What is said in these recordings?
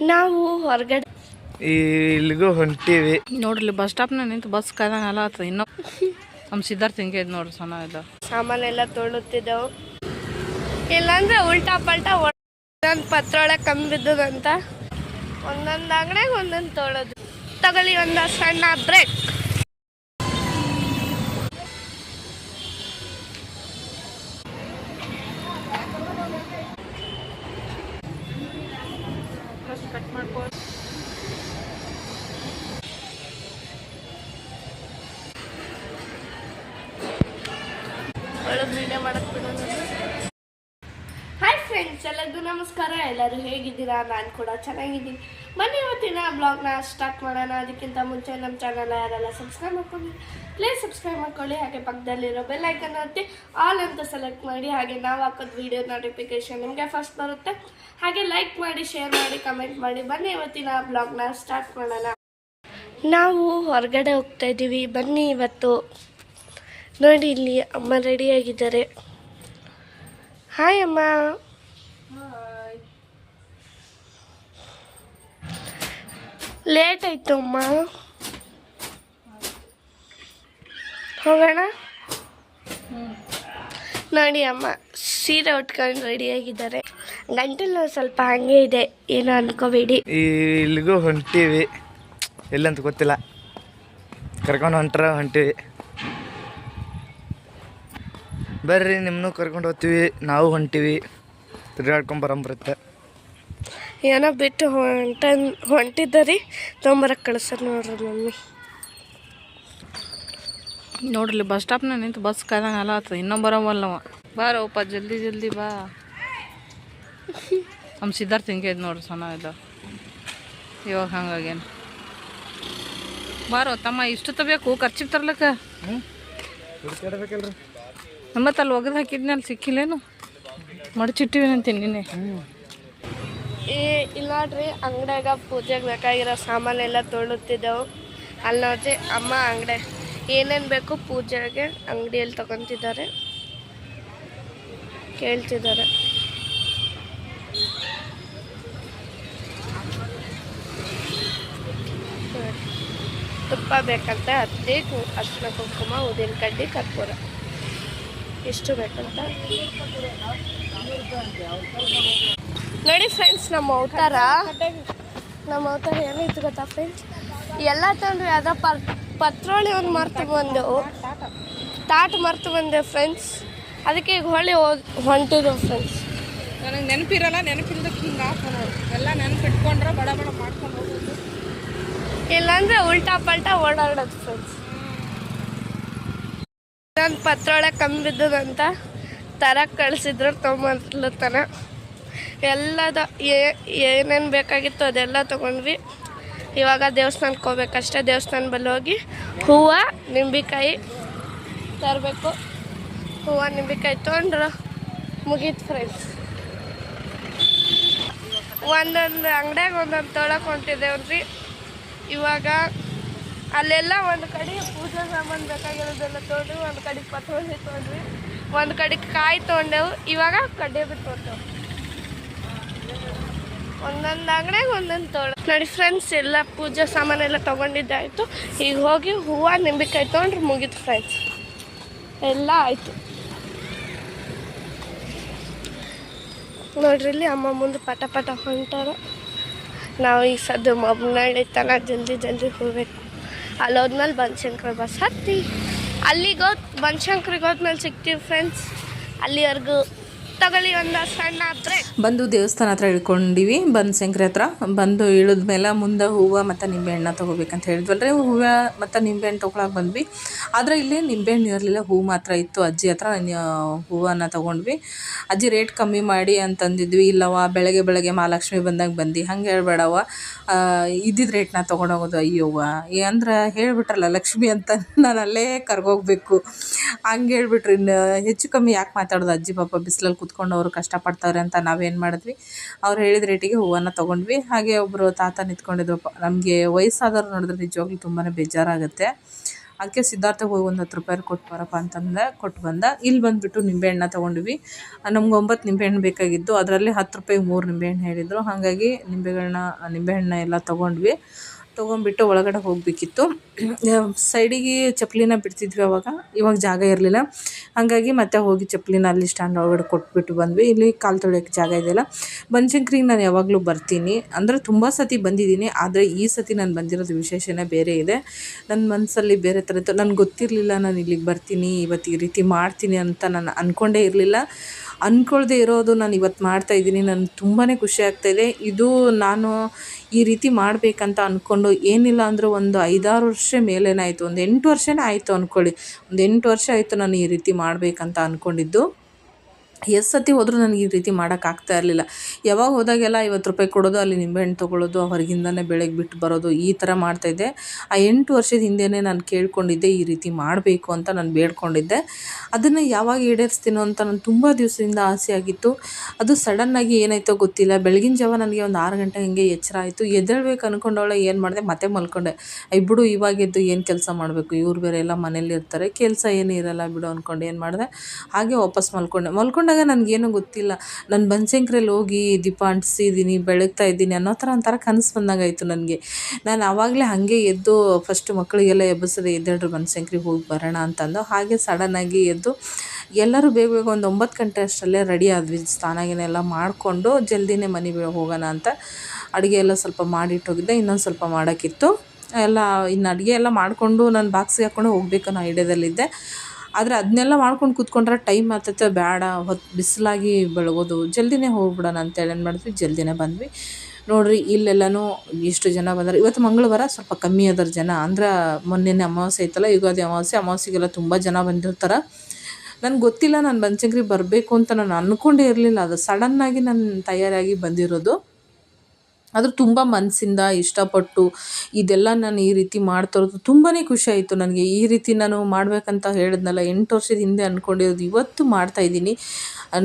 ನಾವು ಹೊರಗಡೆ ಇಲ್ಲಿಗೂ ಹೊಂಟೀವಿ ನೋಡ್ರಿ ಬಸ್ ಸ್ಟಾಪ್ನ ನಿಂತು ಬಸ್ ಕಾಯ್ದಂಗಲ್ಲ ಆತ ಇನ್ನೂ ನಮ್ಮ ಸಿದ್ಧಾರ್ಥ ಹಿಂಗೆ ಇದು ನೋಡ್ರಿ ಸಣ್ಣ ಇದು ಸಾಮಾನೆಲ್ಲ ತೊಳುತ್ತಿದ್ದೆವು. ಇಲ್ಲಾಂದ್ರೆ ಉಲ್ಟಾ ಪಲ್ಟಾ ಒಂದೊಂದು ಪತ್ರೊಳಗೆ ಕಮ್ಮಿ ಬಿದ್ದದಂತ ಒಂದೊಂದು ಅಂಗಡಿಯಾಗ ಒಂದೊಂದು ತೊಳೋದು. ತಗೊಳ್ಳಿ ಒಂದು ಸಣ್ಣ ಬ್ರೇಕ್. ಕಟ್ ಮಾಡ್ಕೋ. ವಿಡಿಯೋ ಮಾಡಕ್ ಬಿಡೋದು. ಹಾಯ್ ಫ್ರೆಂಡ್ಸ್, ಎಲ್ಲರಿಗೂ ನಮಸ್ಕಾರ. ಎಲ್ಲರೂ ಹೇಗಿದ್ದೀರಾ? ನಾನು ಕೂಡ ಚೆನ್ನಾಗಿದ್ದೀನಿ. ಬನ್ನಿ ಇವತ್ತಿನ ಬ್ಲಾಗ್ನ ಸ್ಟಾರ್ಟ್ ಮಾಡೋಣ. ಅದಕ್ಕಿಂತ ಮುಂಚೆ ನಮ್ಮ ಚಾನಲ್ ಯಾರೆಲ್ಲ ಸಬ್ಸ್ಕ್ರೈಬ್ ಮಾಡ್ಕೊಳ್ಳಿ, ಪ್ಲೀಸ್ ಸಬ್ಸ್ಕ್ರೈಬ್ ಮಾಡ್ಕೊಳ್ಳಿ. ಹಾಗೆ ಪಕ್ಕದಲ್ಲಿರೋ ಬೆಲ್ ಐಕನ್ ಒತ್ತಿ ಆಲ್ ಅಂತ ಸೆಲೆಕ್ಟ್ ಮಾಡಿ. ಹಾಗೆ ನಾವು ಹಾಕೋದು ವಿಡಿಯೋ ನೋಟಿಫಿಕೇಶನ್ ನಿಮಗೆ ಫಸ್ಟ್ ಬರುತ್ತೆ. ಹಾಗೆ ಲೈಕ್ ಮಾಡಿ, ಶೇರ್ ಮಾಡಿ, ಕಮೆಂಟ್ ಮಾಡಿ. ಬನ್ನಿ ಇವತ್ತಿನ ಬ್ಲಾಗ್ನ ಸ್ಟಾರ್ಟ್ ಮಾಡೋಣ. ನಾವು ಹೊರಗಡೆ ಹೋಗ್ತಾ ಇದ್ದೀವಿ. ಬನ್ನಿ ಇವತ್ತು ನೋಡಿ, ಇಲ್ಲಿ ಅಮ್ಮ ರೆಡಿಯಾಗಿದ್ದಾರೆ. ಹಾಯ್ ಅಮ್ಮ. ಲೇಟ್ ಆಯಿತು ಅಮ್ಮ, ಹೋಗೋಣ. ನೋಡಿ ಅಮ್ಮ ಸೀರೆ ಉಟ್ಕೊಂಡು ರೆಡಿಯಾಗಿದ್ದಾರೆ. ಗಂಟಲು ಸ್ವಲ್ಪ ಹಂಗೆ ಇದೆ, ಏನೋ ಅನ್ಕೋಬೇಡಿ. ಇಲ್ಲಿಗೂ ಹೊಂಟೀವಿ, ಎಲ್ಲಂತ ಗೊತ್ತಿಲ್ಲ, ಕರ್ಕೊಂಡು ಹೊಂಟೀವಿ. ಬರ್ರಿ, ನಿಮ್ಮನ್ನು ಕರ್ಕೊಂಡು ಹೋಗ್ತೀವಿ. ನಾವು ಹೊಂಟೀವಿ, ತಿರ್ಗಾಡ್ಕೊಂಬರಂಬರುತ್ತೆ. ಏನೋ ಬಿಟ್ಟು ಹೊಂಟಿದ್ದರಿ ತೊಂಬರಕ್ಕೆ ಕಳಿಸ್ತಾರೆ ನೋಡ್ರಿ ಮಮ್ಮಿ. ನೋಡ್ರಿ ಬಸ್ ಸ್ಟಾಪ್ನ ನಿಂತು ಬಸ್ ಕಾಯ್ದಂಗಲ್ಲ ಆತ ಇನ್ನೂ ಬರೋವಲ್ಲವ. ಬಾರಪ್ಪ ಜಲ್ದಿ ಬಾ. ನಮ್ಮ ಸಿದ್ಧಾರ್ಥ ಹಿಂಗೆ ಇದು ನೋಡ್ರಿ ಸಣ್ಣ ಇದು ಇವಾಗ ಹಂಗಾಗೇನು. ಬಾರೋ ತಮ್ಮ, ಇಷ್ಟು ತಬೇಕು ಖರ್ಚಿಗೆ ತರ್ಲಕ್ಕ. ಮತ್ತೆ ಅಲ್ಲಿ ಒಗದು ಹಾಕಿದ್ನಿ, ಅಲ್ಲಿ ಸಿಕ್ಕಿಲ್ಲೇನು ಮಡಚಿಟ್ಟಿವಿ ಅಂತೀನಿ ನಿನ್ನೆ. ಇಲ್ಲ ನೋಡ್ರಿ, ಅಂಗಡಿಯಾಗ ಪೂಜೆಗೆ ಬೇಕಾಗಿರೋ ಸಾಮಾನೆಲ್ಲ ತೊಳುತ್ತಿದ್ದೆವು. ಅಲ್ಲಿ ನೋಡ್ರಿ ಅಮ್ಮ ಅಂಗಡಿ ಏನೇನು ಬೇಕು ಪೂಜೆಗೆ ಅಂಗಡಿಯಲ್ಲಿ ತಗೊತಿದ್ದಾರೆ, ಕೇಳ್ತಿದ್ದಾರೆ. ತುಪ್ಪ ಬೇಕಂತ, ಹತ್ತಿ, ಅರ್ಶಿನ ಕುಂಕುಮ, ಉದ್ದಿನ ಕಡ್ಡಿ, ಕರ್ಪೂರ ಇಷ್ಟು ಬೇಕಂತ ನೋಡಿ ಫ್ರೆಂಡ್ಸ್. ನಮ್ಮ ಅವತಾರ ಏನಿತ್ತು ಗೊತ್ತಾ ಫ್ರೆಂಡ್ಸ್, ಎಲ್ಲ ತಂದ್ರೆ ಅದ ಪತ್ರೋಳಿ ಒಂದು ಮರ್ತು ಬಂದೆವು, ತಾಟ್ ಮರ್ತು ಬಂದೆವು ಫ್ರೆಂಡ್ಸ್. ಅದಕ್ಕೆ ಈಗ ಹೊಂಟಿದ್ದೆವು ಫ್ರೆಂಡ್ಸ್. ನನಗೆ ನೆನಪಿರಲ್ಲ, ನೆನಪಿಲ್ದಕ್ಕೆ ಹಿಂಗೆ ಎಲ್ಲ ನೆನಪಿಟ್ಕೊಂಡ್ರೆ ಬಡ ಮಾಡ್ಕೊಂಡು ಹೋಗೋದು. ಇಲ್ಲಾಂದ್ರೆ ಉಲ್ಟಾ ಪಲ್ಟಾ ಓಡಾಡೋದು ಫ್ರೆಂಡ್ಸ್. ಒಂದು ಪತ್ರೊಳಗೆ ಕಮ್ಮಿ ಬಿದ್ದದಂತ ತರಕ್ಕೆ ಕಳಿಸಿದ್ರು ತೊಗೊಂಬರ್ಲತ್ತಾನ. ಎಲ್ಲದ ಏನೇನು ಬೇಕಾಗಿತ್ತು ಅದೆಲ್ಲ ತೊಗೊಂಡ್ವಿ. ಇವಾಗ ದೇವಸ್ಥಾನಕ್ಕೆ ಹೋಗ್ಬೇಕಷ್ಟೇ. ದೇವಸ್ಥಾನ ಬಲ್ಲಿ ಹೋಗಿ ಹೂವು ನಿಂಬೆಕಾಯಿ ತರಬೇಕು. ಹೂವು ನಿಂಬೆಕಾಯಿ ತೊಗೊಂಡ್ರೆ ಮುಗೀತು ಫ್ರೆಂಡ್ಸ್. ಒಂದೊಂದು ಅಂಗಡಿಯಾಗ ಒಂದೊಂದು ತೊಳಕ್ಕೆ ಹೊಂಟಿದ್ದೇವ್ರಿ. ಇವಾಗ ಅಲ್ಲೆಲ್ಲ ಒಂದು ಕಡೆ ಪೂಜೆ ಸಾಮಾನು ಬೇಕಾಗಿರೋದೆಲ್ಲ ತೊಗೊಂಡ್ವಿ, ಒಂದು ಕಡೆಗೆ ಪತ್ರೋಳಿ ತೊಗೊಂಡ್ವಿ, ಒಂದು ಕಡೆಗೆ ಕಾಯಿ ತೊಗೊಂಡೆವು. ಇವಾಗ ಕಡ್ಡೆ ಬಿಟ್ಟು ತೊಗೊಂಡೆವು. ಒಂದೊಂದು ಅಂಗಡಿಯಾಗ ಒಂದೊಂದು ನೋಡಿ ಫ್ರೆಂಡ್ಸ್. ಎಲ್ಲ ಪೂಜೆ ಸಾಮಾನೆಲ್ಲ ತೊಗೊಂಡಿದ್ದಾಯಿತು. ಈಗ ಹೋಗಿ ಹೂವು ನಿಂಬೆಕಾಯಿ ತೊಗೊಂಡ್ರೆ ಮುಗೀತು ಫ್ರೆಂಡ್ಸ್, ಎಲ್ಲ ಆಯಿತು. ನೋಡ್ರಿ ಇಲ್ಲಿ ಅಮ್ಮ ಮುಂದೆ ಪಟ ಹೊಂಟಾರ. ನಾವು ಈಗ ಸದ್ಯ ಮೊಬ್ನಾಳಿ ತನಕ ಜಲ್ದಿ ಹೋಗ್ಬೇಕು. ಅಲ್ಲಿ ಹೋದ್ಮೇಲೆ ಬನಶಂಕರಿ ಬಸ್ ಹತ್ತಿ ಅಲ್ಲಿಗೆ ಬನಶಂಕರಿಗೆ ಹೋದ್ಮೇಲೆ ಸಿಗ್ತೀವಿ ಫ್ರೆಂಡ್ಸ್. ಅಲ್ಲಿವರೆಗೂ ತಗೊಳ್ಳಿ ಒಂದು ಸಣ್ಣ ಬ್ರೇಕ್. ಬಂದು ದೇವಸ್ಥಾನ ಹತ್ರ ಇಳ್ಕೊಂಡಿವಿ, ಬನಶಂಕರಿ ಹತ್ರ ಬಂದು ಇಳಿದ್ಮೇಲೆ ಮುಂದೆ ಹೂವು ಮತ್ತು ನಿಂಬೆಹಣ್ಣು ತೊಗೋಬೇಕಂತ ಹೇಳಿದ್ವಲ್ರಿ. ಹೂವು ಮತ್ತು ನಿಂಬೆಹಣ್ಣು ತೊಗೊಳಕ್ಕೆ ಬಂದ್ವಿ. ಆದರೆ ಇಲ್ಲಿ ನಿಂಬೆಹಣ್ಣು ಇರಲಿಲ್ಲ, ಹೂವು ಮಾತ್ರ ಇತ್ತು. ಅಜ್ಜಿ ಹತ್ರ ಹೂವನ್ನು ತೊಗೊಂಡ್ವಿ. ಅಜ್ಜಿ ರೇಟ್ ಕಮ್ಮಿ ಮಾಡಿ ಅಂತಂದಿದ್ವಿ. ಇಲ್ಲವ ಬೆಳಗ್ಗೆ ಮಹಾಲಕ್ಷ್ಮಿ ಬಂದಾಗ ಬಂದು ಹಂಗೆ ಹೇಳ್ಬೇಡವ, ಇದ್ದಿದ್ದು ರೇಟ್ನ ತೊಗೊಂಡೋಗೋದು. ಅಯ್ಯೋವ್ವ ಅಂದ್ರೆ ಹೇಳಿಬಿಟ್ರಲ್ಲ ಲಕ್ಷ್ಮಿ ಅಂತ, ನಾನು ಅಲ್ಲೇ ಕರ್ಗೋಗ್ಬೇಕು. ಹಂಗೆ ಹೇಳ್ಬಿಟ್ರಿ. ಹೆಚ್ಚು ಕಮ್ಮಿ ಯಾಕೆ ಮಾತಾಡೋದು, ಅಜ್ಜಿ ಪಾಪ ಬಿಸಿಲಲ್ಲಿ ಕೂತ್ಕೊಂಡು ಅವರು ಕಷ್ಟಪಡ್ತಾವ್ರೆ ಅಂತ ನಾವೇನು ಮಾಡಿದ್ವಿ, ಅವ್ರು ಹೇಳಿದ ರೇಟಿಗೆ ಹೂವನ್ನು ತೊಗೊಂಡ್ವಿ. ಹಾಗೆ ಒಬ್ಬರು ತಾತ ನಿಂತ್ಕೊಂಡಿದ್ವಪ್ಪ. ನಮಗೆ ವಯಸ್ಸಾದವ್ರು ನೋಡಿದ್ರೆ ನಿಜವಾಗ್ಲೂ ತುಂಬಾ ಬೇಜಾರಾಗುತ್ತೆ. ಅದಕ್ಕೆ ಸಿದ್ಧಾರ್ಥಗೆ ಹೋಗಿ ಒಂದು 10 ರೂಪಾಯಿ ಕೊಟ್ಟು ಬರಪ್ಪ ಅಂತಂದ್ರೆ ಕೊಟ್ಟು ಬಂದ. ಇಲ್ಲಿ ಬಂದುಬಿಟ್ಟು ನಿಂಬೆಹಣ್ಣ ತೊಗೊಂಡ್ವಿ. ನಮ್ಗೆ 9 ನಿಂಬೆಹಣ್ಣು ಬೇಕಾಗಿದ್ದು, ಅದರಲ್ಲಿ 10 ರೂಪಾಯಿಗೆ 3 ನಿಂಬೆಹಣ್ಣು ಹೇಳಿದರು. ಹಾಗಾಗಿ ನಿಂಬೆಹಣ್ಣ ಎಲ್ಲ ತೊಗೊಂಡ್ವಿ. ತೊಗೊಂಡ್ಬಿಟ್ಟು ಒಳಗಡೆ ಹೋಗಬೇಕಿತ್ತು. ಸೈಡಿಗೆ ಚಪ್ಪಲಿನ ಬಿಡ್ತಿದ್ವಿ ಇವಾಗ ಜಾಗ ಇರಲಿಲ್ಲ. ಹಾಗಾಗಿ ಮತ್ತೆ ಹೋಗಿ ಚಪ್ಪಲಿನ ಅಲ್ಲಿ ಸ್ಟ್ಯಾಂಡ್ ಒಳಗಡೆ ಕೊಟ್ಬಿಟ್ಟು ಬಂದ್ವಿ. ಇಲ್ಲಿ ಕಾಲು ತೊಳೆಯೋಕ್ಕೆ ಜಾಗ ಇದೆಯಲ್ಲ. ಬನಶಂಕರಿಗೆ ನಾನು ಯಾವಾಗಲೂ ಬರ್ತೀನಿ, ಅಂದರೆ ತುಂಬ ಸತಿ ಬಂದಿದ್ದೀನಿ. ಆದರೆ ಈ ಸತಿ ನಾನು ಬಂದಿರೋದು ವಿಶೇಷನೇ ಬೇರೆ ಇದೆ. ನನ್ನ ಮನಸ್ಸಲ್ಲಿ ಬೇರೆ ಥರ ಇತ್ತು. ನನಗೆ ಗೊತ್ತಿರಲಿಲ್ಲ ನಾನು ಇಲ್ಲಿಗೆ ಬರ್ತೀನಿ, ಇವತ್ತು ಈ ರೀತಿ ಮಾಡ್ತೀನಿ ಅಂತ ನಾನು ಅಂದ್ಕೊಂಡೇ ಇರಲಿಲ್ಲ. ಅಂದ್ಕೊಳ್ದೆ ಇರೋದು ನಾನು ಇವತ್ತು ಮಾಡ್ತಾಯಿದ್ದೀನಿ. ನನಗೆ ತುಂಬಾ ಖುಷಿ ಆಗ್ತಾಯಿದೆ. ಇದು ನಾನು ಈ ರೀತಿ ಮಾಡಬೇಕಂತ ಅಂದ್ಕೊಂಡು ಏನಿಲ್ಲ ಅಂದರೂ ಒಂದು 5-6 ವರ್ಷ ಮೇಲೇನೇ ಆಯಿತು, ಒಂದು 8 ವರ್ಷನೇ ಆಯಿತು ಅಂದ್ಕೊಳ್ಳಿ. ಒಂದು 8 ವರ್ಷ ಆಯಿತು ನಾನು ಈ ರೀತಿ ಮಾಡಬೇಕಂತ ಅಂದ್ಕೊಂಡಿದ್ದು. ಎಷ್ಟು ಸತಿ ಹೋದರೂ ನನಗೆ ಈ ರೀತಿ ಮಾಡೋಕ್ಕಾಗ್ತಾ ಇರಲಿಲ್ಲ. ಯಾವಾಗ ಹೋದಾಗೆಲ್ಲ 50 ರೂಪಾಯಿ ಕೊಡೋದು, ಅಲ್ಲಿ ನಿಂಬೆಹಣ್ಣು ತೊಗೊಳ್ಳೋದು, ಹೊರಗಿಂದನೇ ಬೆಳಗ್ಗೆ ಬಿಟ್ಟು ಬರೋದು, ಈ ಥರ ಮಾಡ್ತಾಯಿದ್ದೆ. ಆ 8 ವರ್ಷದ ಹಿಂದೆಯೇ ನಾನು ಕೇಳ್ಕೊಂಡಿದ್ದೆ ಈ ರೀತಿ ಮಾಡಬೇಕು ಅಂತ ನಾನು ಬೇಡ್ಕೊಂಡಿದ್ದೆ. ಅದನ್ನು ಯಾವಾಗ ಈಡೇರಿಸ್ತೀನೋ ಅಂತ ನಾನು ತುಂಬ ದಿವಸದಿಂದ ಆಸೆ ಆಗಿತ್ತು. ಅದು ಸಡನ್ನಾಗಿ ಏನಾಯಿತೋ ಗೊತ್ತಿಲ್ಲ. ಬೆಳಗಿನ ಜಾವ ನನಗೆ ಒಂದು 6 ಗಂಟೆ ಹಿಂಗೆ ಎಚ್ಚರ ಆಯಿತು. ಎದ್ದೇಳಬೇಕು ಅಂದ್ಕೊಂಡವಳೆ, ಏನು ಮಾಡಿದೆ, ಮತ್ತೆ ಮಲ್ಕೊಂಡೆ. ಬಿಡು ಇವಾಗ ಎದ್ದು ಏನು ಕೆಲಸ ಮಾಡಬೇಕು, ಇವ್ರು ಬೇರೆ ಎಲ್ಲ ಮನೇಲಿ ಇರ್ತಾರೆ, ಕೆಲಸ ಏನೂ ಇರಲ್ಲ ಬಿಡು ಅಂದ್ಕೊಂಡು ಏನು ಮಾಡಿದೆ, ಹಾಗೆ ವಾಪಸ್ ಮಲ್ಕೊಂಡಾಗ ನನಗೇನು ಗೊತ್ತಿಲ್ಲ. ನಾನು ಬನಶಂಕರಿಯಲ್ಲಿ ಹೋಗಿ ದೀಪ ಅಂಟಿಸಿದ್ದೀನಿ, ಬೆಳಗ್ತಾ ಇದ್ದೀನಿ ಅನ್ನೋ ಥರ ಒಂಥರ ಕನಸು ಬಂದಾಗಾಯಿತು ನನಗೆ. ನಾನು ಆವಾಗಲೇ ಹಾಗೆ ಎದ್ದು ಫಸ್ಟು ಮಕ್ಕಳಿಗೆಲ್ಲ ಎಬ್ಬಿಸಿದೆ, ಎದ್ದೇಳ್ರಿ ಬನಶಂಕರಿಗೆ ಹೋಗಿ ಬರೋಣ ಅಂತಂದು. ಹಾಗೆ ಸಡನ್ನಾಗಿ ಎದ್ದು ಎಲ್ಲರೂ ಬೇಗ ಒಂದು 9 ಗಂಟೆ ಅಷ್ಟರಲ್ಲೇ ರೆಡಿ ಆದ್ವಿ. ಸ್ನಾನ ಎಲ್ಲ ಮಾಡಿಕೊಂಡು ಜಲ್ದಿನೇ ಮನೆಗೆ ಹೋಗೋಣ ಅಂತ ಅಡುಗೆ ಎಲ್ಲ ಸ್ವಲ್ಪ ಮಾಡಿಟ್ಟೋಗಿದ್ದೆ. ಇನ್ನೊಂದು ಸ್ವಲ್ಪ ಮಾಡೋಕ್ಕಿತ್ತು ಎಲ್ಲ. ಇನ್ನು ಅಡುಗೆ ಎಲ್ಲ ಮಾಡಿಕೊಂಡು ನಾನು ಬಾಕ್ಸಿಗೆ ಹಾಕ್ಕೊಂಡು ಹೋಗ್ಬೇಕು ಅನ್ನೋ ಐಡಿಯಾದಲ್ಲಿದ್ದೆ. ಆದರೆ ಅದನ್ನೆಲ್ಲ ಮಾಡ್ಕೊಂಡು ಕೂತ್ಕೊಂಡ್ರೆ ಟೈಮ್ ಆಗ್ತೈತೆ, ಬೇಡ, ಹೊತ್ತು ಬಿಸಿಲಾಗಿ ಬೆಳಗೋದು, ಜಲ್ದಿನೇ ಹೋಗ್ಬಿಡೋಣ ಅಂತೇಳಿ ಏನು ಮಾಡಿದ್ವಿ, ಜಲ್ದಿನೇ ಬಂದ್ವಿ. ನೋಡಿರಿ ಇಲ್ಲೆಲ್ಲನೂ ಎಷ್ಟು ಜನ ಬಂದರೆ. ಇವತ್ತು ಮಂಗಳವಾರ ಸ್ವಲ್ಪ ಕಮ್ಮಿ ಅದರ ಜನ, ಅಂದ್ರೆ ಮೊನ್ನೆನೇ ಅಮಾವಾಸ್ಯೆ ಐತಲ್ಲ, ಯುಗಾದಿ ಅಮಾವಾಸ್ಯೆಗೆಲ್ಲ ತುಂಬ ಜನ ಬಂದಿರ್ತಾರೆ. ನನಗೆ ಗೊತ್ತಿಲ್ಲ, ನಾನು ಬನಶಂಕರಿಗೆ ಬರಬೇಕು ಅಂತ ನಾನು ಅಂದ್ಕೊಂಡೇ ಇರಲಿಲ್ಲ. ಅದು ಸಡನ್ನಾಗಿ ನಾನು ತಯಾರಾಗಿ ಬಂದಿರೋದು. ಆದರೂ ತುಂಬ ಮನಸ್ಸಿಂದ ಇಷ್ಟಪಟ್ಟು ಇದೆಲ್ಲ ನಾನು ಈ ರೀತಿ ಮಾಡ್ತಿರೋದು ತುಂಬಾ ಖುಷಿ ಆಯಿತು ನನಗೆ. ಈ ರೀತಿ ನಾನು ಮಾಡಬೇಕಂತ ಹೇಳಿದ್ನಲ್ಲ, 8 ವರ್ಷದ ಹಿಂದೆ ಅಂದ್ಕೊಂಡಿರೋದು ಇವತ್ತು ಮಾಡ್ತಾಯಿದ್ದೀನಿ.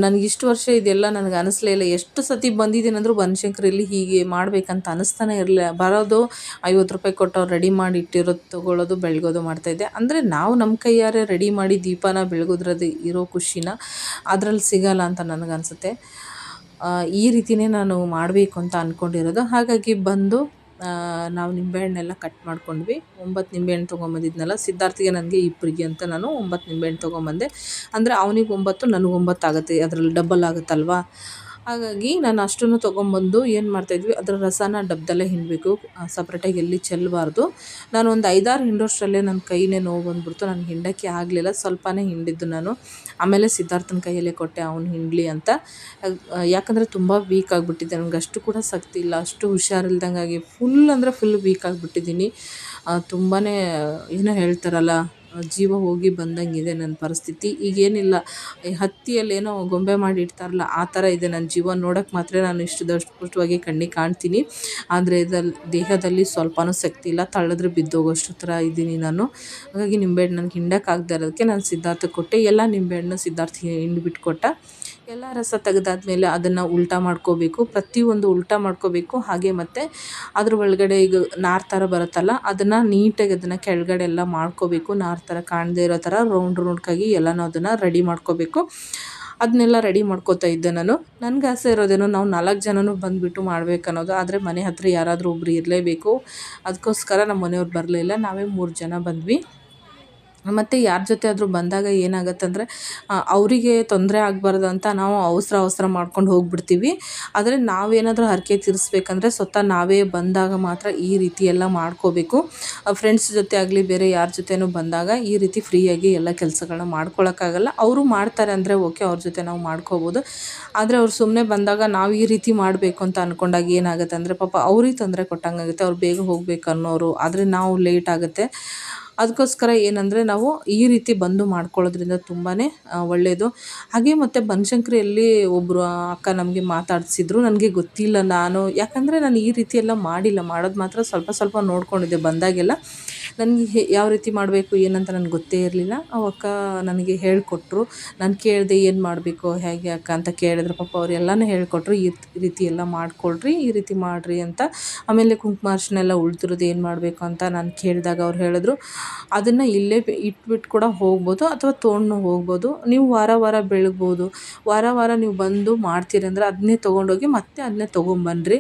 ನನಗೆ ಇಷ್ಟು ವರ್ಷ ಇದೆಲ್ಲ ನನಗೆ ಅನ್ನಿಸ್ಲೇ ಇಲ್ಲ. ಎಷ್ಟು ಸತಿ ಬಂದಿದ್ದೀನಿ ಅಂದರೂ ಬನಶಂಕರಿಯಲ್ಲಿ ಹೀಗೆ ಮಾಡಬೇಕಂತ ಅನ್ನಿಸ್ತಾನೆ ಇರಲಿಲ್ಲ. ಬರೋದು 50 ರೂಪಾಯಿ ಕೊಟ್ಟು ಅವ್ರು ರೆಡಿ ಮಾಡಿ ಇಟ್ಟಿರೋದು ತೊಗೊಳ್ಳೋದು, ಬೆಳಗೋದು ಮಾಡ್ತಾಯಿದ್ದೆ. ಅಂದರೆ ನಾವು ನಮ್ಮ ಕೈಯಾರೆ ರೆಡಿ ಮಾಡಿ ದೀಪನ ಬೆಳಗೋದ್ರದ್ದು ಇರೋ ಖುಷಿನ ಅದರಲ್ಲಿ ಸಿಗೋಲ್ಲ ಅಂತ ನನಗನ್ಸುತ್ತೆ. ಈ ರೀತಿಯೇ ನಾನು ಮಾಡಬೇಕು ಅಂತ ಅಂದ್ಕೊಂಡಿರೋದು. ಹಾಗಾಗಿ ಬಂದು ನಾವು ನಿಂಬೆಹಣ್ಣೆಲ್ಲ ಕಟ್ ಮಾಡ್ಕೊಂಡ್ವಿ. 9 ನಿಂಬೆಹಣ್ಣು ತೊಗೊಂಬಂದಿದ್ನಲ್ಲ, ಸಿದ್ಧಾರ್ಥಿಗೆ ನನಗೆ ಇಬ್ಬರಿಗೆ ಅಂತ ನಾನು 9 ನಿಂಬೆಹಣ್ಣು ತೊಗೊಂಬಂದೆ. ಅಂದರೆ ಅವನಿಗೆ 9 ನನಗೆ 9 ಆಗುತ್ತೆ, ಅದರಲ್ಲಿ ಡಬಲ್ ಆಗುತ್ತಲ್ವ. ಹಾಗಾಗಿ ನಾನು ಅಷ್ಟನ್ನು ತೊಗೊಂಬಂದು ಏನು ಮಾಡ್ತಾಯಿದ್ವಿ, ಅದರ ರಸನ ಡಬ್ಬದಲ್ಲೇ ಹಿಂಡಬೇಕು, ಸಪ್ರೇಟಾಗಿ ಎಲ್ಲಿ ಚೆಲ್ಲಬಾರ್ದು. ನಾನು ಒಂದು 5-6 ಹಿಂಡೋಷ್ಟರಲ್ಲೇ ನನ್ನ ಕೈನೇ ನೋವು ಬಂದುಬಿಡ್ತು. ನನಗೆ ಹಿಂಡೋಕ್ಕೆ ಆಗಲಿಲ್ಲ, ಸ್ವಲ್ಪನೇ ಹಿಂಡಿದ್ದು ನಾನು. ಆಮೇಲೆ ಸಿದ್ಧಾರ್ಥನ ಕೈಯಲ್ಲೇ ಕೊಟ್ಟೆ, ಅವನು ಹಿಂಡಲಿ ಅಂತ. ಯಾಕಂದರೆ ತುಂಬ ವೀಕ್ ಆಗಿಬಿಟ್ಟಿದ್ದೆ, ನನಗೆ ಅಷ್ಟು ಕೂಡ ಶಕ್ತಿ ಇಲ್ಲ, ಅಷ್ಟು ಹುಷಾರಿಲ್ದಂಗಾಗಿ ಫುಲ್ ವೀಕ್ ಆಗಿಬಿಟ್ಟಿದ್ದೀನಿ. ತುಂಬಾ ಏನೋ ಹೇಳ್ತಾರಲ್ಲ, ಜೀವ ಹೋಗಿ ಬಂದಂಗಿದೆ ನನ್ನ ಪರಿಸ್ಥಿತಿ. ಈಗೇನಿಲ್ಲ, ಹತ್ತಿಯಲ್ಲೇನೋ ಗೊಂಬೆ ಮಾಡಿ ಇಡ್ತಾರಲ್ಲ, ಆ ಥರ ಇದೆ ನನ್ನ ಜೀವ. ನೋಡೋಕ್ಕೆ ಮಾತ್ರ ನಾನು ಇಷ್ಟು ದಷ್ಟಪುಷ್ಟವಾಗಿ ಕಣ್ಣಿಗೆ ಕಾಣ್ತೀನಿ, ಆದರೆ ದೇಹದಲ್ಲಿ ಸ್ವಲ್ಪನೂ ಶಕ್ತಿ ಇಲ್ಲ. ತಳ್ಳಿದ್ರೆ ಬಿದ್ದೋಗೋಷ್ಟು ಥರ ಇದ್ದೀನಿ ನಾನು. ಹಾಗಾಗಿ ನಿಂಬೆಹಣ್ಣು ನನಗೆ ಹಿಂಡೋಕ್ಕಾಗದೇ ಇರೋದಕ್ಕೆ ನಾನು ಸಿದ್ಧಾರ್ಥಕ್ಕೆ ಕೊಟ್ಟೆ. ಎಲ್ಲ ನಿಂಬೆಹಣ್ಣು ಸಿದ್ಧಾರ್ಥ ಹಿಂಡ್ಬಿಟ್ಟು ಕೊಟ್ಟ. ಎಲ್ಲ ರಸ ತೆಗೆದಾದ್ಮೇಲೆ ಅದನ್ನು ಉಲ್ಟಾ ಮಾಡ್ಕೋಬೇಕು, ಪ್ರತಿಯೊಂದು ಉಲ್ಟಾ ಮಾಡ್ಕೋಬೇಕು. ಹಾಗೆ ಮತ್ತು ಅದ್ರ ಒಳಗಡೆ ಈಗ ನಾರು ಥರ ಬರುತ್ತಲ್ಲ, ಅದನ್ನು ನೀಟಾಗಿ ಅದನ್ನು ಕೆಳಗಡೆ ಎಲ್ಲ ಮಾಡ್ಕೋಬೇಕು. ನಾರು ಥರ ಕಾಣದೇ ಇರೋ ಥರ ರೌಂಡ್ಕಾಗಿ ಎಲ್ಲನೂ ಅದನ್ನು ರೆಡಿ ಮಾಡ್ಕೋಬೇಕು. ಅದನ್ನೆಲ್ಲ ರೆಡಿ ಮಾಡ್ಕೋತಾ ಇದ್ದೆ ನಾನು. ನನಗೆ ಆಸೆ ಇರೋದೇನೋ ನಾವು 4 ಜನನೂ ಬಂದುಬಿಟ್ಟು ಮಾಡಬೇಕನ್ನೋದು. ಆದರೆ ಮನೆ ಹತ್ತಿರ ಯಾರಾದರೂ ಒಬ್ಬರು ಇರಲೇಬೇಕು. ಅದಕ್ಕೋಸ್ಕರ ನಮ್ಮ ಮನೆಯವ್ರು ಬರಲಿಲ್ಲ, ನಾವೇ 3 ಜನ ಬಂದ್ವಿ. ಮತ್ತು ಯಾರ ಜೊತೆ ಆದರೂ ಬಂದಾಗ ಏನಾಗುತ್ತಂದರೆ ಅವರಿಗೆ ತೊಂದರೆ ಆಗಬಾರ್ದು ಅಂತ ನಾವು ಅವಸರ ಮಾಡ್ಕೊಂಡು ಹೋಗ್ಬಿಡ್ತೀವಿ. ಆದರೆ ನಾವೇನಾದರೂ ಹರಕೆ ತೀರಿಸ್ಬೇಕಂದ್ರೆ ಸ್ವತಃ ನಾವೇ ಬಂದಾಗ ಮಾತ್ರ ಈ ರೀತಿ ಎಲ್ಲ ಮಾಡ್ಕೋಬೇಕು. ಫ್ರೆಂಡ್ಸ್ ಜೊತೆ ಆಗಲಿ ಬೇರೆ ಯಾರ ಜೊತೆನೂ ಬಂದಾಗ ಈ ರೀತಿ ಫ್ರೀಯಾಗಿ ಎಲ್ಲ ಕೆಲಸಗಳನ್ನ ಮಾಡ್ಕೊಳಕ್ಕಾಗಲ್ಲ. ಅವರು ಮಾಡ್ತಾರೆ ಅಂದರೆ ಓಕೆ, ಅವ್ರ ಜೊತೆ ನಾವು ಮಾಡ್ಕೋಬೋದು. ಆದರೆ ಅವ್ರು ಸುಮ್ಮನೆ ಬಂದಾಗ ನಾವು ಈ ರೀತಿ ಮಾಡಬೇಕು ಅಂತ ಅಂದ್ಕೊಂಡಾಗ ಏನಾಗುತ್ತೆ ಅಂದರೆ ಪಾಪ ಅವ್ರಿಗೆ ತೊಂದರೆ ಕೊಟ್ಟಂಗಾಗುತ್ತೆ. ಅವ್ರು ಬೇಗ ಹೋಗ್ಬೇಕು ಅನ್ನೋರು, ಆದರೆ ನಾವು ಲೇಟ್ ಆಗುತ್ತೆ. ಅದಕ್ಕೋಸ್ಕರ ಏನಂದರೆ ನಾವು ಈ ರೀತಿ ಬಂದು ಮಾಡ್ಕೊಳ್ಳೋದ್ರಿಂದ ತುಂಬಾ ಒಳ್ಳೆಯದು. ಹಾಗೆ ಮತ್ತು ಬನಶಂಕರಿಯಲ್ಲಿ ಒಬ್ಬರು ಅಕ್ಕ ನಮಗೆ ಮಾತಾಡಿಸಿದ್ರು. ನನಗೆ ಗೊತ್ತಿಲ್ಲ, ಯಾಕಂದರೆ ನಾನು ಈ ರೀತಿ ಎಲ್ಲ ಮಾಡಿಲ್ಲ. ಮಾಡೋದು ಮಾತ್ರ ಸ್ವಲ್ಪ ನೋಡ್ಕೊಂಡಿದ್ದೆ ಬಂದಾಗೆಲ್ಲ. ನನಗೆ ಯಾವ ರೀತಿ ಮಾಡಬೇಕು ಏನಂತ ನನಗೆ ಗೊತ್ತೇ ಇರಲಿಲ್ಲ. ಅವಕ್ಕ ನನಗೆ ಹೇಳಿಕೊಟ್ರು. ನಾನು ಕೇಳಿದೆ ಏನು ಮಾಡಬೇಕು ಹೇಗೆ ಅಕ್ಕ ಅಂತ ಕೇಳಿದ್ರು. ಪಾಪ ಅವ್ರು ಎಲ್ಲನೂ ಹೇಳ್ಕೊಟ್ರು. ಈ ರೀತಿ ಎಲ್ಲ ಮಾಡ್ಕೊಳ್ರಿ, ಈ ರೀತಿ ಮಾಡಿರಿ ಅಂತ. ಆಮೇಲೆ ಕುಂಕುಮ ಅರಿಶಿನ ಎಲ್ಲ ಉಳ್ದಿರೋದು ಏನು ಮಾಡಬೇಕು ಅಂತ ನಾನು ಕೇಳಿದಾಗ ಅವ್ರು ಹೇಳಿದ್ರು, ಅದನ್ನು ಇಲ್ಲೇ ಇಟ್ಬಿಟ್ಟು ಕೂಡ ಹೋಗ್ಬೋದು ಅಥವಾ ತೊಗೊಂಡು ಹೋಗ್ಬೋದು. ನೀವು ವಾರ ವಾರ ಬೆಳಗ್ಬೋದು. ವಾರ ವಾರ ನೀವು ಬಂದು ಮಾಡ್ತೀರಿ ಅಂದರೆ ಅದನ್ನೇ ತೊಗೊಂಡೋಗಿ ಮತ್ತೆ ಅದನ್ನೇ ತೊಗೊಂಬನ್ನಿರಿ,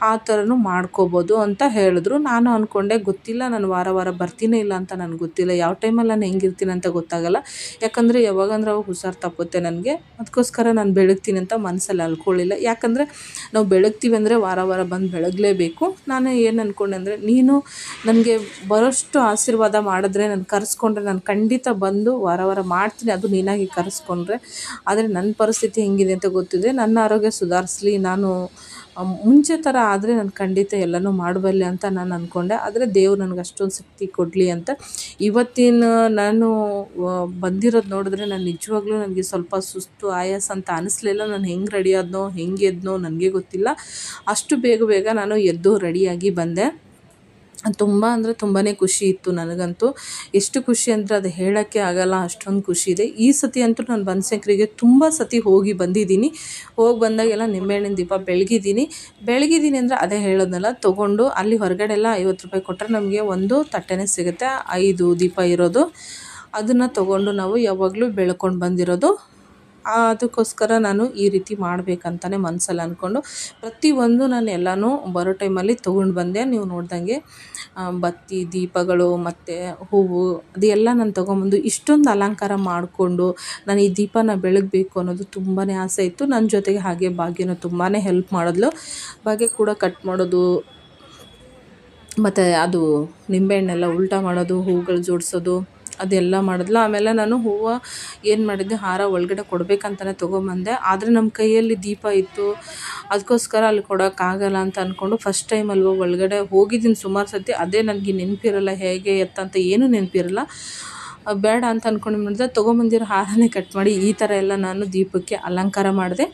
ಆ ಥರನೂ ಮಾಡ್ಕೋಬೋದು ಅಂತ ಹೇಳಿದ್ರು. ನಾನು ಅಂದ್ಕೊಂಡೆ ಗೊತ್ತಿಲ್ಲ, ನಾನು ವಾರ ವಾರ ಬರ್ತೀನೇ ಇಲ್ಲ ಅಂತ ನನಗೆ ಗೊತ್ತಿಲ್ಲ. ಯಾವ ಟೈಮಲ್ಲಿ ನಾನು ಹೆಂಗಿರ್ತೀನಿ ಅಂತ ಗೊತ್ತಾಗಲ್ಲ. ಯಾಕಂದರೆ ಯಾವಾಗಂದ್ರೆ ಅವಾಗ ಹುಷಾರು ತಪ್ಪುತ್ತೆ ನನಗೆ. ಅದಕ್ಕೋಸ್ಕರ ನಾನು ಬೆಳಗ್ತೀನಿ ಅಂತ ಮನಸ್ಸಲ್ಲಿ ಅನ್ಕೊಳ್ಳಿಲ್ಲ. ಯಾಕಂದರೆ ನಾವು ಬೆಳಗ್ತೀವಿ ಅಂದರೆ ವಾರ ವಾರ ಬಂದು ಬೆಳಗಲೇಬೇಕು. ನಾನು ಏನು ಅಂದ್ಕೊಂಡೆ ಅಂದರೆ, ನೀನು ನನಗೆ ಬರೋಷ್ಟು ಆಶೀರ್ವಾದ ಮಾಡಿದ್ರೆ, ನಾನು ಕರೆಸ್ಕೊಂಡ್ರೆ ನಾನು ಖಂಡಿತ ಬಂದು ವಾರ ವಾರ ಮಾಡ್ತೀನಿ, ಅದು ನೀನಾಗಿ ಕರೆಸ್ಕೊಂಡ್ರೆ. ಆದರೆ ನನ್ನ ಪರಿಸ್ಥಿತಿ ಹೆಂಗಿದೆ ಅಂತ ಗೊತ್ತಿದೆ. ನನ್ನ ಆರೋಗ್ಯ ಸುಧಾರಿಸಲಿ, ನಾನು ಮುಂಚೆ ಥರ ಆದರೆ ನಾನು ಖಂಡಿತ ಎಲ್ಲನೂ ಮಾಡಬಲ್ಲೆ ಅಂತ ನಾನು ಅಂದ್ಕೊಂಡೆ. ಆದರೆ ದೇವ್ರು ನನಗೆ ಅಷ್ಟೊಂದು ಶಕ್ತಿ ಕೊಡಲಿ ಅಂತ. ಇವತ್ತಿನ ನಾನು ಬಂದಿರೋದು ನೋಡಿದ್ರೆ ನಾನು ನಿಜವಾಗ್ಲೂ ನನಗೆ ಸ್ವಲ್ಪ ಸುಸ್ತು ಆಯಾಸ ಅಂತ ಅನ್ನಿಸ್ಲಿಲ್ಲ. ನಾನು ಹೆಂಗೆ ರೆಡಿ ಆದ್ನೋ ಹೆಂಗೆ ಎದ್ನೋ ನನಗೆ ಗೊತ್ತಿಲ್ಲ. ಅಷ್ಟು ಬೇಗ ಬೇಗ ನಾನು ಎದ್ದು ರೆಡಿಯಾಗಿ ಬಂದೆ. ತುಂಬ ಅಂದರೆ ತುಂಬಾ ಖುಷಿ ಇತ್ತು ನನಗಂತೂ. ಎಷ್ಟು ಖುಷಿ ಅಂದರೆ ಅದು ಹೇಳೋಕ್ಕೆ ಆಗಲ್ಲ, ಅಷ್ಟೊಂದು ಖುಷಿ ಇದೆ. ಈ ಸತಿ ಅಂತೂ ನಾನು ಬನಶಂಕರಿಗೆ ತುಂಬ ಸತಿ ಹೋಗಿ ಬಂದಿದ್ದೀನಿ. ಹೋಗಿ ಬಂದಾಗೆಲ್ಲ ನಿಂಬೆಹಣ್ಣಿನ ದೀಪ ಬೆಳಗಿದ್ದೀನಿ ಅಂದರೆ ಅದೇ ಹೇಳೋದನ್ನೆಲ್ಲ ತೊಗೊಂಡು ಅಲ್ಲಿ ಹೊರಗಡೆ ಎಲ್ಲ 50 ರೂಪಾಯಿ ಕೊಟ್ಟರೆ ನಮಗೆ ಒಂದು ತಟ್ಟೆನೇ ಸಿಗುತ್ತೆ, 5 ದೀಪ ಇರೋದು. ಅದನ್ನು ತೊಗೊಂಡು ನಾವು ಯಾವಾಗಲೂ ಬೆಳ್ಕೊಂಡು ಬಂದಿರೋದು. ಅದಕ್ಕೋಸ್ಕರ ನಾನು ಈ ರೀತಿ ಮಾಡಬೇಕಂತಲೇ ಮನಸ್ಸಲ್ಲಿ ಅಂದ್ಕೊಂಡು ಪ್ರತಿಯೊಂದು ನಾನು ಎಲ್ಲನೂ ಬರೋ ಟೈಮಲ್ಲಿ ತೊಗೊಂಡು ಬಂದೆ. ನೀವು ನೋಡ್ದಂಗೆ ಬತ್ತಿ, ದೀಪಗಳು ಮತ್ತು ಹೂವು ಅದೆಲ್ಲ ನಾನು ತೊಗೊಂಬಂದು ಇಷ್ಟೊಂದು ಅಲಂಕಾರ ಮಾಡಿಕೊಂಡು ನಾನು ಈ ದೀಪನ ಬೆಳಗಬೇಕು ಅನ್ನೋದು ತುಂಬಾ ಆಸೆ ಇತ್ತು. ನನ್ನ ಜೊತೆಗೆ ಹಾಗೆ ಭಾಗ್ಯನೂ ತುಂಬಾ ಹೆಲ್ಪ್ ಮಾಡಿದ್ಲು. ಭಾಗ್ಯ ಕೂಡ ಕಟ್ ಮಾಡೋದು ಮತ್ತು ಅದು ನಿಂಬೆಹಣ್ಣೆಲ್ಲ ಉಲ್ಟಾ ಮಾಡೋದು, ಹೂಗಳು ಜೋಡಿಸೋದು ಅದೆಲ್ಲ ಮಾಡಿದ್ಲು. ಆಮೇಲೆ ನಾನು ಹೂವು ಏನು ಮಾಡಿದ್ದೆ, ಹಾರ ಒಳಗಡೆ ಕೊಡಬೇಕಂತಲೇ ತೊಗೊಂಬಂದೆ. ಆದರೆ ನಮ್ಮ ಕೈಯಲ್ಲಿ ದೀಪ ಇತ್ತು, ಅದಕ್ಕೋಸ್ಕರ ಅಲ್ಲಿ ಕೊಡೋಕ್ಕಾಗಲ್ಲ ಅಂತ ಅಂದ್ಕೊಂಡು ಫಸ್ಟ್ ಟೈಮ್ ಅಲ್ವ ಒಳಗಡೆ ಹೋಗಿದ್ದೀನಿ ಸುಮಾರು ಸತಿ. ಅದೇ ನನಗೆ ನೆನಪಿರಲ್ಲ, ಹೇಗೆ ಎತ್ತಂತ ಏನೂ ನೆನಪಿರಲ್ಲ. ಬೇಡ ಅಂತ ಅಂದ್ಕೊಂಡು ಮಾಡಿದೆ, ತೊಗೊಂಬಂದಿರೋ ಹಾರನೇ ಕಟ್ ಮಾಡಿ ಈ ಥರ ಎಲ್ಲ ನಾನು ದೀಪಕ್ಕೆ ಅಲಂಕಾರ ಮಾಡಿದೆ.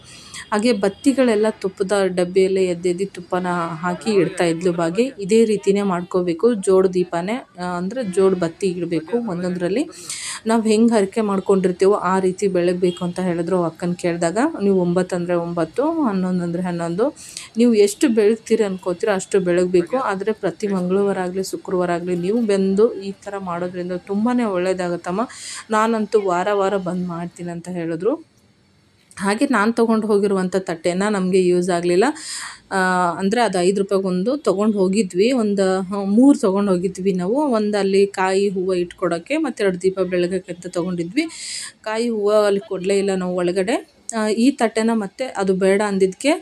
ಹಾಗೆ ಬತ್ತಿಗಳೆಲ್ಲ ತುಪ್ಪದ ಡಬ್ಬಿಯಲ್ಲೇ ಎದ್ದೆದ್ದು ತುಪ್ಪನ ಹಾಕಿ ಇಡ್ತಾಯಿದ್ಲು ಭಾಗ್ಯ. ಇದೇ ರೀತಿಯೇ ಮಾಡ್ಕೋಬೇಕು. ಜೋಡು ದೀಪನೇ ಅಂದರೆ ಜೋಡು ಬತ್ತಿ ಇಡಬೇಕು ಒಂದೊಂದರಲ್ಲಿ. ನಾವು ಹೆಂಗೆ ಹರಕೆ ಮಾಡ್ಕೊಂಡಿರ್ತೀವೋ ಆ ರೀತಿ ಬೆಳಗಬೇಕು ಅಂತ ಹೇಳಿದ್ರು. ಅಕ್ಕನ ಕೇಳಿದಾಗ, ನೀವು 9 ಅಂದರೆ 9, 11 ಅಂದರೆ 11, ನೀವು ಎಷ್ಟು ಬೆಳಗ್ತೀರಿ ಅನ್ಕೋತೀರೋ ಅಷ್ಟು ಬೆಳಗಬೇಕು. ಆದರೆ ಪ್ರತಿ ಮಂಗಳವಾರ ಆಗಲಿ ಶುಕ್ರವಾರ ಆಗಲಿ ನೀವು ಬಂದು ಈ ಥರ ಮಾಡೋದ್ರಿಂದ ತುಂಬಾ ಒಳ್ಳೆಯದಾಗುತ್ತಮ್ಮ. ನಾನಂತೂ ವಾರ ವಾರ ಬಂದು ಮಾಡ್ತೀನಿ ಅಂತ ಹೇಳಿದ್ರು. ಹಾಗೆ ನಾನು ತೊಗೊಂಡು ಹೋಗಿರುವಂಥ ತಟ್ಟೆನ ನಮಗೆ ಯೂಸ್ ಆಗಲಿಲ್ಲ. ಅಂದರೆ ಅದು 5 ರೂಪಾಯಿಗೊಂದು ತೊಗೊಂಡು ಹೋಗಿದ್ವಿ. ಒಂದು 3 ತೊಗೊಂಡು ಹೋಗಿದ್ವಿ ನಾವು. ಒಂದು ಅಲ್ಲಿ ಕಾಯಿ ಹೂವು ಇಟ್ಕೊಡೋಕ್ಕೆ ಮತ್ತು 2 ದೀಪ ಬೆಳಗೋಕ್ಕೆ ಅಂತ ತೊಗೊಂಡಿದ್ವಿ. ಕಾಯಿ ಹೂವು ಅಲ್ಲಿ ಕೊಡಲೇ ಇಲ್ಲ ನಾವು ಒಳಗಡೆ. ಈ ತಟ್ಟೆನ ಮತ್ತೆ ಅದು ಬೇಡ ಅಂದಿದ್ದಕ್ಕೆ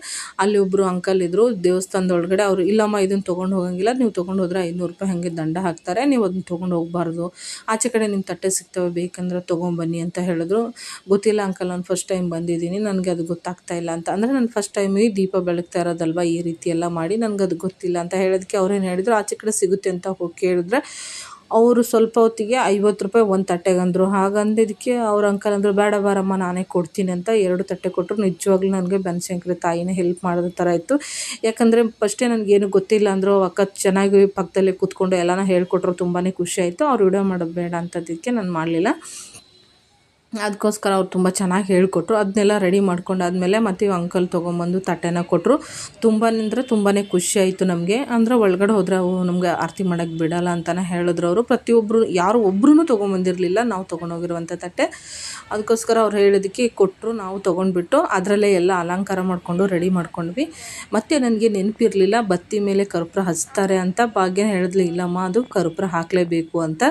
ಅಲ್ಲಿ ಒಬ್ಬರು ಅಂಕಲ್ ಇದ್ದರು ದೇವಸ್ಥಾನದ ಒಳಗಡೆ. ಅವರು, ಇಲ್ಲಮ್ಮ ಇದನ್ನು ತೊಗೊಂಡು ಹೋಗೋಂಗಿಲ್ಲ, ನೀವು ತೊಗೊಂಡು ಹೋದರೆ 500 ರೂಪಾಯಿ ಹಾಗೆ ದಂಡ ಹಾಕ್ತಾರೆ, ನೀವು ಅದನ್ನ ತೊಗೊಂಡು ಹೋಗಬಾರ್ದು, ಆಚೆ ಕಡೆ ನಿಮ್ಮ ತಟ್ಟೆ ಸಿಗ್ತವೆ, ಬೇಕಂದ್ರೆ ತೊಗೊಂಬನ್ನಿ ಅಂತ ಹೇಳಿದ್ರು. ಗೊತ್ತಿಲ್ಲ ಅಂಕಲ್, ನಾನು ಫಸ್ಟ್ ಟೈಮ್ ಬಂದಿದ್ದೀನಿ, ನನಗೆ ಅದು ಗೊತ್ತಾಗ್ತಾ ಇಲ್ಲ ಅಂತ. ಅಂದರೆ ನಾನು ಫಸ್ಟ್ ಟೈಮಿಗೆ ದೀಪ ಬೆಳಗ್ತಾ ಇರೋದಲ್ವ, ಈ ರೀತಿ ಎಲ್ಲ ಮಾಡಿ ನನಗೆ ಅದು ಗೊತ್ತಿಲ್ಲ ಅಂತ ಹೇಳೋದಕ್ಕೆ ಅವ್ರೇನು ಹೇಳಿದ್ರು, ಆಚೆ ಕಡೆ ಸಿಗುತ್ತೆ ಅಂತ ಹೋಗಿ ಕೇಳಿದ್ರೆ ಅವರು ಸ್ವಲ್ಪ ಹೊತ್ತಿಗೆ 50 ರೂಪಾಯಿ ಒಂದು ತಟ್ಟೆಗಂದರು. ಹಾಗಂದಿದ್ದಕ್ಕೆ ಅವ್ರ ಅಂಕಲ್ ಅಂದರು, ಬೇಡ ಬಾರಮ್ಮ ನಾನೇ ಕೊಡ್ತೀನಿ ಅಂತ 2 ತಟ್ಟೆ ಕೊಟ್ಟರು. ನಿಜವಾಗ್ಲೂ ನನಗೆ ಬನಶಂಕರಿ ತಾಯಿನೇ ಹೆಲ್ಪ್ ಮಾಡೋದು ಥರ ಇತ್ತು. ಯಾಕಂದರೆ ಫಸ್ಟೇ ನನಗೇನು ಗೊತ್ತಿಲ್ಲ ಅಂದರು. ಅಕ್ಕ ಚೆನ್ನಾಗಿ ಪಕ್ಕದಲ್ಲೇ ಕೂತ್ಕೊಂಡು ಎಲ್ಲನೂ ಹೇಳ್ಕೊಟ್ರು. ತುಂಬಾ ಖುಷಿ ಆಯಿತು. ಅವ್ರು ವಿಡಿಯೋ ಮಾಡೋದು ಬೇಡ ಅಂತದಕ್ಕೆ ನಾನು ಮಾಡಲಿಲ್ಲ. ಅದಕ್ಕೋಸ್ಕರ ಅವ್ರು ತುಂಬ ಚೆನ್ನಾಗಿ ಹೇಳಿಕೊಟ್ರು. ಅದನ್ನೆಲ್ಲ ರೆಡಿ ಮಾಡ್ಕೊಂಡಾದ್ಮೇಲೆ ಮತ್ತು ಅಂಕಲ್ ತೊಗೊಂಬಂದು ತಟ್ಟೆನ ಕೊಟ್ಟರು. ತುಂಬಾ ಅಂದರೆ ತುಂಬಾ ಖುಷಿ ಆಯಿತು ನಮಗೆ. ಅಂದರೆ ಒಳಗಡೆ ಹೋದರೆ ಅವು ನಮಗೆ ಆರತಿ ಮಾಡೋಕ್ಕೆ ಬಿಡೋಲ್ಲ ಅಂತಲೇ ಹೇಳಿದ್ರು ಅವರು. ಪ್ರತಿಯೊಬ್ಬರು ಯಾರು ಒಬ್ಬರೂ ತೊಗೊಂಬಂದಿರಲಿಲ್ಲ ನಾವು ತೊಗೊಂಡೋಗಿರುವಂಥ ತಟ್ಟೆ. ಅದಕ್ಕೋಸ್ಕರ ಅವ್ರು ಹೇಳಿದ್ದಕ್ಕೆ ಕೊಟ್ಟರು. ನಾವು ತೊಗೊಂಡ್ಬಿಟ್ಟು ಅದರಲ್ಲೇ ಎಲ್ಲ ಅಲಂಕಾರ ಮಾಡಿಕೊಂಡು ರೆಡಿ ಮಾಡ್ಕೊಂಡ್ವಿ. ಮತ್ತು ನನಗೆ ನೆನಪಿರಲಿಲ್ಲ ಬತ್ತಿ ಮೇಲೆ ಕರ್ಪೂರ ಹಚ್ತಾರೆ ಅಂತ. ಭಾಗ್ಯ ಹೇಳಿದ್ಲು, ಇಲ್ಲಮ್ಮ ಅದು ಕರ್ಪೂರ ಹಾಕಲೇಬೇಕು ಅಂತ.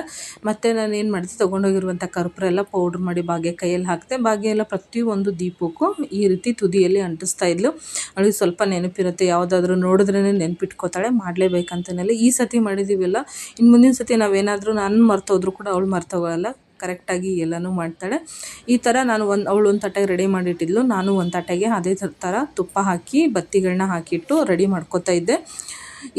ಮತ್ತು ನಾನು ಏನು ಮಾಡಿದೆ, ತೊಗೊಂಡೋಗಿರುವಂಥ ಕರ್ಪೂರ ಎಲ್ಲ ಪೌಡ್ರ್ ಮಾಡಿ ಭಾಗ್ಯ ಕೈಯಲ್ಲಿ ಹಾಕಿದೆ. ಭಾಗ್ಯ ಎಲ್ಲ ಪ್ರತಿಯೊಂದು ದೀಪಕ್ಕೂ ಈ ರೀತಿ ತುದಿಯಲ್ಲಿ ಅಂಟಿಸ್ತಾ ಇದ್ಲು. ಅವಳಿಗೆ ಸ್ವಲ್ಪ ನೆನಪಿರುತ್ತೆ, ಯಾವುದಾದ್ರೂ ನೋಡಿದ್ರೇ ನೆನಪಿಟ್ಕೋತಾಳೆ, ಮಾಡಲೇಬೇಕಂತನೆಲ್ಲ. ಈ ಸತಿ ಮಾಡಿದ್ದೀವಲ್ಲ, ಇನ್ನು ಮುಂದಿನ ಸತಿ ನಾವೇನಾದರೂ ನಾನು ಮರ್ತೋದ್ರೂ ಕೂಡ ಅವಳು ಮರ್ತೋಗಲ್ಲ, ಕರೆಕ್ಟಾಗಿ ಎಲ್ಲನೂ ಮಾಡ್ತಾಳೆ. ಈ ಥರ ನಾನು ಅವಳು ಒಂದು ತಟ್ಟೆಗೆ ರೆಡಿ ಮಾಡಿಟ್ಟಿದ್ಲು, ನಾನು ಒಂದು ತಟ್ಟೆಗೆ ಅದೇ ಥರ ತುಪ್ಪ ಹಾಕಿ ಬತ್ತಿಗಳನ್ನ ಹಾಕಿಟ್ಟು ರೆಡಿ ಮಾಡ್ಕೋತಾ ಇದ್ದೆ.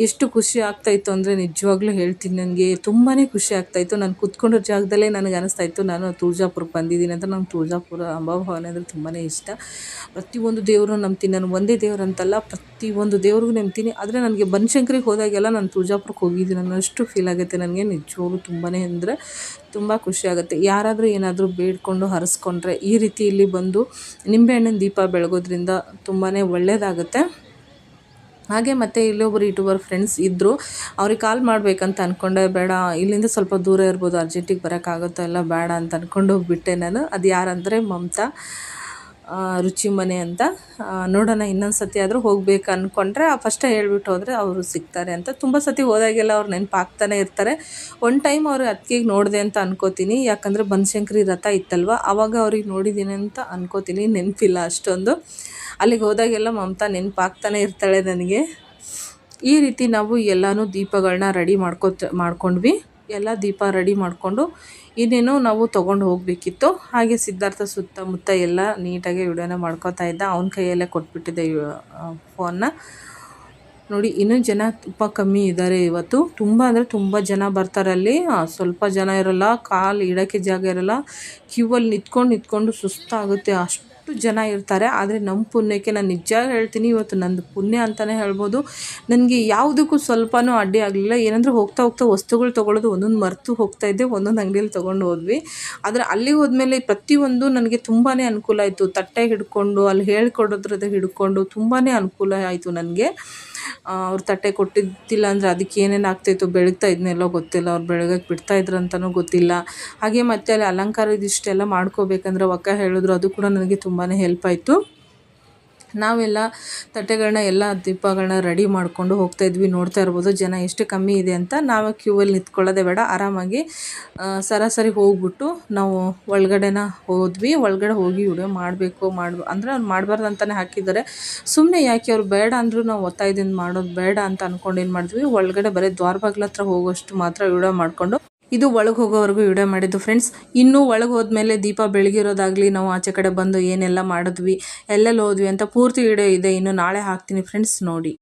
ಎಷ್ಟು ಖುಷಿ ಆಗ್ತಾಯಿತ್ತು ಅಂದರೆ ನಿಜವಾಗ್ಲೂ ಹೇಳ್ತೀನಿ, ನನಗೆ ತುಂಬಾ ಖುಷಿ ಆಗ್ತಾಯಿತ್ತು. ನಾನು ಕೂತ್ಕೊಂಡಿರೋ ಜಾಗದಲ್ಲೇ ನನಗೆ ಅನಿಸ್ತಾಯಿತ್ತು ನಾನು ತುಳಜಾಪುರಕ್ಕೆ ಬಂದಿದ್ದೀನಿ ಅಂತ. ನಂಗೆ ತುಳಜಾಪುರ ಅಂಬಾಭವಾನಿ ಅಂದರೆ ತುಂಬಾ ಇಷ್ಟ. ಪ್ರತಿಯೊಂದು ದೇವರು ನಂಬ್ತೀನಿ ನಾನು, ಒಂದೇ ದೇವ್ರು ಅಂತಲ್ಲ, ಪ್ರತಿಯೊಂದು ದೇವ್ರಿಗೂ ನಂಬ್ತೀನಿ. ಆದರೆ ನನಗೆ ಬನಶಂಕರಿಗೆ ಹೋದಾಗೆಲ್ಲ ನಾನು ತುಳಜಾಪುರಕ್ಕೆ ಹೋಗಿದ್ದೀನಿ ಅನ್ನೋಷ್ಟು ಫೀಲ್ ಆಗುತ್ತೆ ನನಗೆ. ನಿಜವಾಗ್ಲೂ ತುಂಬಾ ಅಂದರೆ ತುಂಬ ಖುಷಿ ಆಗುತ್ತೆ. ಯಾರಾದರೂ ಏನಾದರೂ ಬೇಡ್ಕೊಂಡು ಹರಸ್ಕೊಂಡ್ರೆ ಈ ರೀತಿ ಇಲ್ಲಿ ಬಂದು ನಿಂಬೆಹಣ್ಣಿನ ದೀಪ ಬೆಳಗೋದ್ರಿಂದ ತುಂಬಾ ಒಳ್ಳೆಯದಾಗುತ್ತೆ. ಹಾಗೆ ಮತ್ತು ಇಲ್ಲೊಬ್ಬರು ಯೂಟ್ಯೂಬರ್ ಫ್ರೆಂಡ್ಸ್ ಇದ್ದರು, ಅವ್ರಿಗೆ ಕಾಲ್ ಮಾಡಬೇಕಂತ ಅಂದ್ಕೊಂಡೆ. ಬೇಡ, ಇಲ್ಲಿಂದ ಸ್ವಲ್ಪ ದೂರ ಇರ್ಬೋದು, ಅರ್ಜೆಂಟಿಗೆ ಬರೋಕ್ಕಾಗುತ್ತೋ ಎಲ್ಲ ಬೇಡ ಅಂತ ಅಂದ್ಕೊಂಡು ಹೋಗ್ಬಿಟ್ಟೆ ನಾನು. ಅದು ಯಾರಂದರೆ ಮಮತಾ ರುಚಿ ಮನೆ ಅಂತ. ನೋಡೋಣ ಇನ್ನೊಂದು ಸತಿ ಆದರೂ ಹೋಗ್ಬೇಕು ಅಂದ್ಕೊಂಡ್ರೆ ಫಸ್ಟೇ ಹೇಳ್ಬಿಟ್ಟು ಹೋದರೆ ಅವರು ಸಿಗ್ತಾರೆ ಅಂತ. ತುಂಬ ಸತಿ ಹೋದಾಗೆಲ್ಲ ಅವ್ರು ನೆನಪಾಗ್ತಾನೆ ಇರ್ತಾರೆ. ಒನ್ ಟೈಮ್ ಅವ್ರಿಗೆ ಅತ್ತಿಗೆಗೆ ನೋಡಿದೆ ಅಂತ ಅನ್ಕೋತೀನಿ, ಯಾಕಂದರೆ ಬನಶಂಕರಿ ರಥ ಇತ್ತಲ್ವ ಆವಾಗ ಅವ್ರಿಗೆ ನೋಡಿದ್ದೀನಿ ಅಂತ ಅನ್ಕೋತೀನಿ, ನೆನಪಿಲ್ಲ ಅಷ್ಟೊಂದು. ಅಲ್ಲಿಗೆ ಹೋದಾಗೆಲ್ಲ ಮಮತಾ ನೆನಪಾಗ್ತಾನೆ ಇರ್ತಾಳೆ ನನಗೆ. ಈ ರೀತಿ ನಾವು ಎಲ್ಲನೂ ದೀಪಗಳನ್ನ ರೆಡಿ ಮಾಡ್ಕೊಂಡ್ವಿ. ಎಲ್ಲ ದೀಪ ರೆಡಿ ಮಾಡಿಕೊಂಡು ಇನ್ನೇನು ನಾವು ತೊಗೊಂಡು ಹೋಗಬೇಕಿತ್ತು. ಹಾಗೆ ಸಿದ್ಧಾರ್ಥ ಸುತ್ತಮುತ್ತ ಎಲ್ಲ ನೀಟಾಗಿ ವಿಡಿಯೋನ ಮಾಡ್ಕೋತಾ ಇದ್ದ. ಅವನ ಕೈಯಲ್ಲೇ ಕೊಟ್ಬಿಟ್ಟಿದ್ದೆ ಫೋನ್ನ. ನೋಡಿ ಇನ್ನೂ ಜನ ತುಂಬ ಕಮ್ಮಿ ಇದ್ದಾರೆ ಇವತ್ತು. ತುಂಬ ಅಂದರೆ ತುಂಬ ಜನ ಬರ್ತಾರೆ ಅಲ್ಲಿ. ಸ್ವಲ್ಪ ಜನ ಇರೋಲ್ಲ, ಕಾಲು ಇಡೋಕ್ಕೆ ಜಾಗ ಇರೋಲ್ಲ. ಕ್ಯೂವಲ್ಲಿ ನಿಂತ್ಕೊಂಡು ಸುಸ್ತಾಗುತ್ತೆ, ಅಷ್ಟು ಜನ ಇರ್ತಾರೆ. ಆದರೆ ನಮ್ಮ ಪುಣ್ಯಕ್ಕೆ ನಾನು ನಿಜ ಹೇಳ್ತೀನಿ, ಇವತ್ತು ನಂದು ಪುಣ್ಯ ಅಂತಲೇ ಹೇಳ್ಬೋದು. ನನಗೆ ಯಾವುದಕ್ಕೂ ಸ್ವಲ್ಪನೂ ಅಡ್ಡಿ ಆಗಲಿಲ್ಲ. ಏನಂದರೆ ಹೋಗ್ತಾ ವಸ್ತುಗಳು ತೊಗೊಳ್ಳೋದು ಒಂದೊಂದು ಮರೆತು ಹೋಗ್ತಾಯಿದ್ದೆ, ಒಂದೊಂದು ಅಂಗಡಿಯಲ್ಲಿ ತೊಗೊಂಡು ಹೋದ್ವಿ. ಆದರೆ ಅಲ್ಲಿಗೆ ಹೋದ್ಮೇಲೆ ಪ್ರತಿಯೊಂದು ನನಗೆ ತುಂಬಾ ಅನುಕೂಲ ಆಯಿತು. ತಟ್ಟೆ ಹಿಡ್ಕೊಂಡು ಅಲ್ಲಿ ಹೇಳ್ಕೊಡೋದ್ರದ್ದು ಹಿಡ್ಕೊಂಡು ತುಂಬಾ ಅನುಕೂಲ ಆಯಿತು ನನಗೆ. ಅವ್ರು ತಟ್ಟೆ ಕೊಟ್ಟಿದ್ದಿಲ್ಲ ಅಂದರೆ ಅದಕ್ಕೆ ಏನೇನು ಆಗ್ತಾಯಿತ್ತು, ಬೆಳಗ್ತಾ ಇದನ್ನೆಲ್ಲೋ ಗೊತ್ತಿಲ್ಲ, ಅವ್ರು ಬೆಳಗಕ್ಕೆ ಬಿಡ್ತಾಯಿದ್ರು ಅಂತಲೂ ಗೊತ್ತಿಲ್ಲ. ಹಾಗೆ ಮತ್ತು ಅಲ್ಲಿ ಅಲಂಕಾರದಿಷ್ಟೆಲ್ಲ ಮಾಡ್ಕೋಬೇಕಂದ್ರೆ ಒಕ್ಕ ಹೇಳಿದ್ರು, ಅದು ಕೂಡ ನನಗೆ ತುಂಬಾ ಹೆಲ್ಪ್ ಆಯಿತು. ನಾವೆಲ್ಲ ತಟ್ಟೆಗಳನ್ನ ಎಲ್ಲ ದೀಪಗಳನ್ನ ರೆಡಿ ಮಾಡಿಕೊಂಡು ಹೋಗ್ತಾಯಿದ್ವಿ. ನೋಡ್ತಾ ಇರ್ಬೋದು ಜನ ಎಷ್ಟು ಕಮ್ಮಿ ಇದೆ ಅಂತ. ನಾವು ಕ್ಯೂವಲ್ಲಿ ನಿಂತ್ಕೊಳ್ಳೋದೇ ಬೇಡ, ಆರಾಮಾಗಿ ಸರಾಸರಿ ಹೋಗ್ಬಿಟ್ಟು ನಾವು ಒಳಗಡೆನ ಹೋದ್ವಿ. ಒಳಗಡೆ ಹೋಗಿ ವಿಡಿಯೋ ಅಂದರೆ ಅವ್ರು ಮಾಡಬಾರ್ದು ಅಂತಲೇ ಹಾಕಿದ್ದಾರೆ. ಸುಮ್ಮನೆ ಯಾಕೆ ಅವ್ರು ಬೇಡ ಅಂದರೂ ನಾವು ಒತ್ತಾಯದಿಂದ ಮಾಡೋದು ಬೇಡ ಅಂತ ಅಂದ್ಕೊಂಡು ಏನು ಮಾಡಿದ್ವಿ, ಒಳಗಡೆ ಬರೀ ದ್ವಾರಬಾಗ್ಲ ಹತ್ರ ಹೋಗೋಷ್ಟು ಮಾತ್ರ ವಿಡಿಯೋ ಮಾಡಿಕೊಂಡು ಇದು ಒಳಗೆ ಹೋಗೋವರೆಗೂ ವಿಡಿಯೋ ಮಾಡಿದ್ದು ಫ್ರೆಂಡ್ಸ್. ಇನ್ನೂ ಒಳಗೆ ಹೋದ್ಮೇಲೆ ದೀಪ ಬೆಳಗಿರೋದಾಗಲಿ, ನಾವು ಆಚೆ ಕಡೆ ಬಂದು ಏನೆಲ್ಲ ಮಾಡಿದ್ವಿ, ಎಲ್ಲೆಲ್ಲಿ ಹೋದ್ವಿ ಅಂತ ಪೂರ್ತಿ ವಿಡಿಯೋ ಇದೆ. ಇನ್ನು ನಾಳೆ ಹಾಕ್ತೀನಿ ಫ್ರೆಂಡ್ಸ್, ನೋಡಿ.